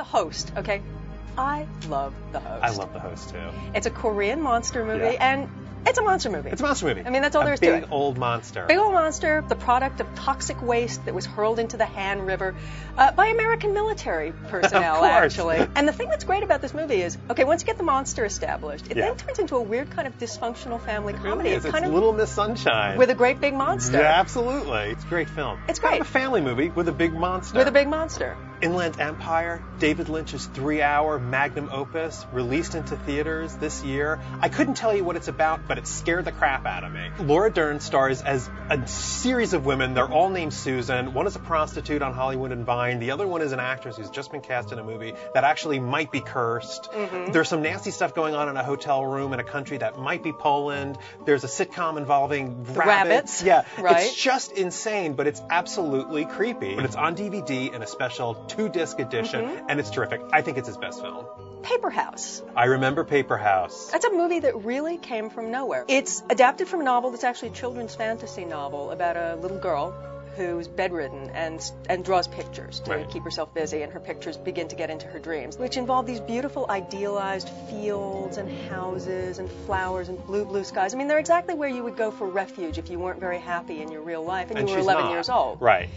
The Host, okay? I love The Host. I love The Host, too. It's a Korean monster movie, Yeah. and it's a monster movie. It's a monster movie. I mean, that's all there is to it. A big old monster. Big old monster, the product of toxic waste that was hurled into the Han River by American military personnel, Of course. actually. And the thing that's great about this movie is, okay, once you get the monster established, it Yeah. then turns into a weird kind of dysfunctional family It comedy. really is. It It's kind of Little Miss Sunshine. with a great big monster. Yeah, absolutely. It's a great film. It's kind great. of a family movie with a big monster. With a big monster. Inland Empire, David Lynch's 3-hour magnum opus, released into theaters this year. I couldn't tell you what it's about, but it scared the crap out of me. Laura Dern stars as a series of women. They're all named Susan. One is a prostitute on Hollywood and Vine. The other one is an actress who's just been cast in a movie that actually might be cursed. Mm-hmm. There's some nasty stuff going on in a hotel room in a country that might be Poland. There's a sitcom involving rabbits. Yeah, Right. It's just insane, but it's absolutely creepy. But it's on DVD in a special 2-disc edition, and it's terrific. I think it's his best film. Paper House. I remember Paper House. That's a movie that really came from nowhere. It's adapted from a novel that's actually a children's fantasy novel about a little girl who's bedridden and draws pictures to Right. keep herself busy, and her pictures begin to get into her dreams, which involve these beautiful idealized fields and houses and flowers and blue skies. I mean, they're exactly where you would go for refuge if you weren't very happy in your real life and you were she's 11 not. years old. Right.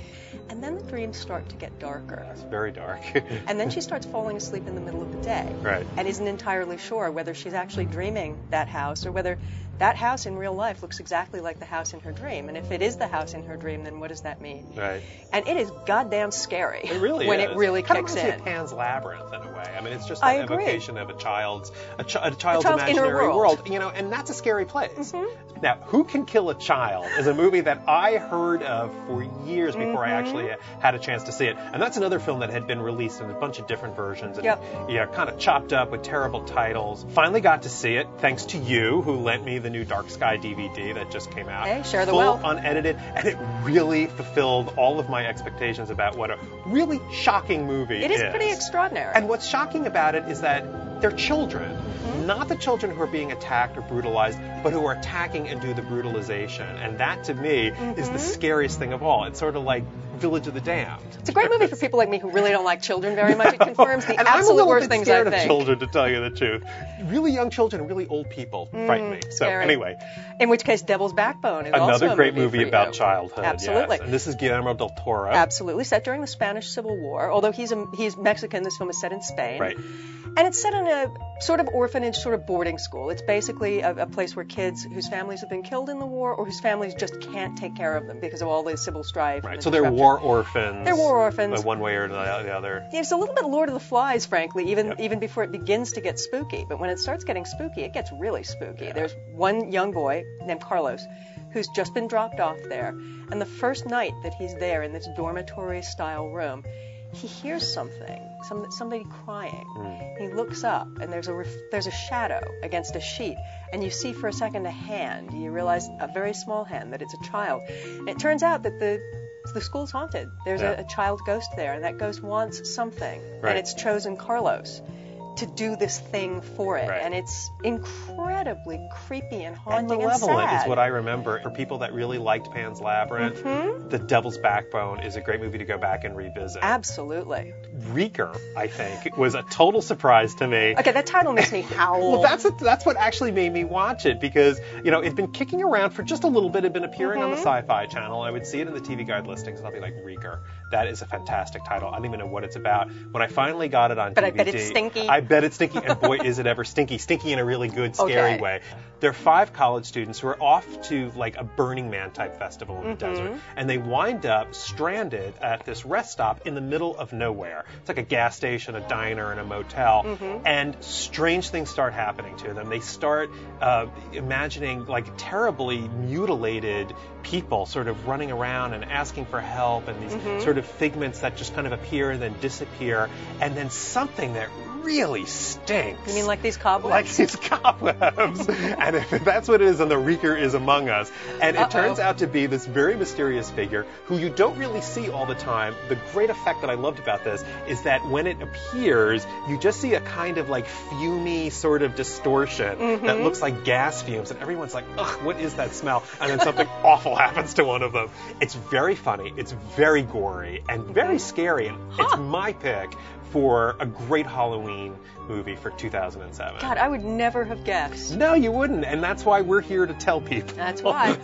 And then the dreams start to get darker. It's very dark. And then she starts falling asleep in the middle of the day. Right. And isn't entirely sure whether she's actually dreaming that house or whether that house in real life looks exactly like the house in her dream. And if it is the house in her dream, then what does that mean? Right. And it is goddamn scary. It really when is. it really Kind kicks of reminds in. me of Pan's Labyrinth in a way. I mean, it's just I an agree. evocation of a child's inner imaginary world. you know, and that's a scary place. Mm-hmm. Now, Who Can Kill a Child is a movie that I heard of for years before I Mm-hmm. actually had a chance to see it. And that's another film that had been released in a bunch of different versions and Yep. yeah, kind of chopped up with terrible titles. Finally got to see it thanks to you, who lent me the new Dark Sky DVD that just came out. Hey, share the Full, wealth. unedited, and it really fulfilled all of my expectations about what a really shocking movie It is pretty extraordinary. And what's shocking about it is that they're children. Mm-hmm. Not the children who are being attacked or brutalized, but who are attacking and do the brutalization. And that, to me, is the scariest thing of all. It's sort of like Village of the Damned. It's a great movie for people like me who really don't like children very much. It confirms the And I'm a absolute little worst bit things scared I of think. children, to tell you the truth. Really young children and really old people frighten me. So scary. anyway, In which case, Devil's Backbone is also another a great movie movie for about you. childhood. Absolutely. Yes. And this is Guillermo del Toro. Absolutely, set during the Spanish Civil War. Although he's Mexican, this film is set in Spain. Right. And it's set in a sort of orphanage, sort of boarding school. It's basically a place where kids whose families have been killed in the war or whose families just can't take care of them because of all the civil strife. Right. and So they're disruption. war orphans. They're war orphans. One way or the other. It's a little bit Lord of the Flies, frankly, Yep. even before it begins to get spooky. But when it starts getting spooky, it gets really spooky. There's one young boy named Carlos who's just been dropped off there. And the first night that he's there in this dormitory-style room, he hears somebody crying. He looks up, and there's a shadow against a sheet, and you see for a second a hand. You realize a very small hand, that it's a child. And it turns out that the school's haunted. There's Yeah. a child ghost there, and that ghost wants something, Right. and it's chosen Carlos to do this thing for it. Right. And it's incredibly creepy and And haunting and malevolent sad. is what I remember. For people that really liked Pan's Labyrinth, The Devil's Backbone is a great movie to go back and revisit. Absolutely. Reeker, I think, was a total surprise to me. Okay, that title makes me howl. Well, that's what actually made me watch it, because, you know, it'd been kicking around for just a little bit. It'd been appearing on the Sci-Fi Channel. I would see it in the TV Guide listings, and I'll be like, Reeker. That is a fantastic title. I don't even know what it's about. When I finally got it on But DVD, I bet it's stinky. I bet it's stinky, and boy, is it ever stinky. Stinky in a really good, scary Okay. way. There are 5 college students who are off to, like, a Burning Man type festival in the desert, and they wind up stranded at this rest stop in the middle of nowhere. It's like a gas station, a diner, and a motel, and strange things start happening to them. They start imagining, like, terribly mutilated people sort of running around and asking for help, and these sort of figments that just kind of appear and then disappear, and then something that really stinks. You mean like these cobwebs? Like these cobwebs. And if that's what it is, then the reeker is among us. And it turns out to be this very mysterious figure who you don't really see all the time. The great effect that I loved about this is that when it appears, you just see a kind of like fumey sort of distortion that looks like gas fumes. And everyone's like, ugh, what is that smell? And then something awful happens to one of them. It's very funny. It's very gory and very scary. And it's my pick for a great Halloween movie for 2007. God, I would never have guessed. No, you wouldn't, and that's why we're here to tell people. That's why.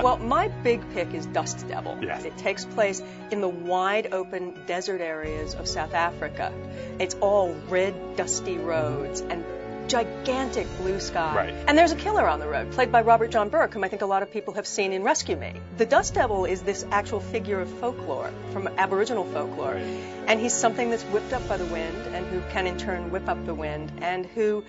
Well, my big pick is Dust Devil. Yes. It takes place in the wide open desert areas of South Africa. It's all red, dusty roads and gigantic blue sky. Right. And there's a killer on the road, played by Robert John Burke, whom I think a lot of people have seen in Rescue Me. The Dust Devil is this actual figure of folklore, from Aboriginal folklore. Right. And he's something that's whipped up by the wind, and who can in turn whip up the wind, and who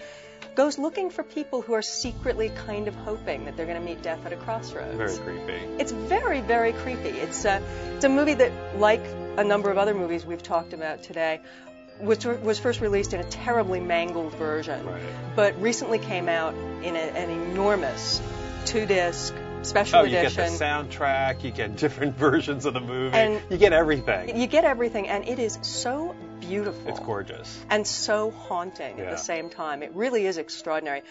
goes looking for people who are secretly kind of hoping that they're going to meet death at a crossroads. Very creepy. It's very, very creepy. It's a movie that, like a number of other movies we've talked about today, was first released in a terribly mangled version, but recently came out in an enormous 2-disc special edition. You get the soundtrack, you get different versions of the movie, and you get everything. You get everything, and it is so beautiful. It's gorgeous. And so haunting at the same time. It really is extraordinary.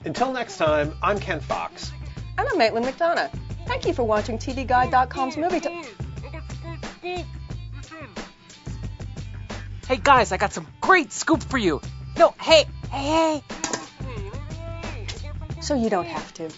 Until next time, I'm Ken Fox. And I'm Maitland McDonough. Thank you for watching TVGuide.com's Movie Hey guys, I got some great scoop for you. No, hey. So you don't have to.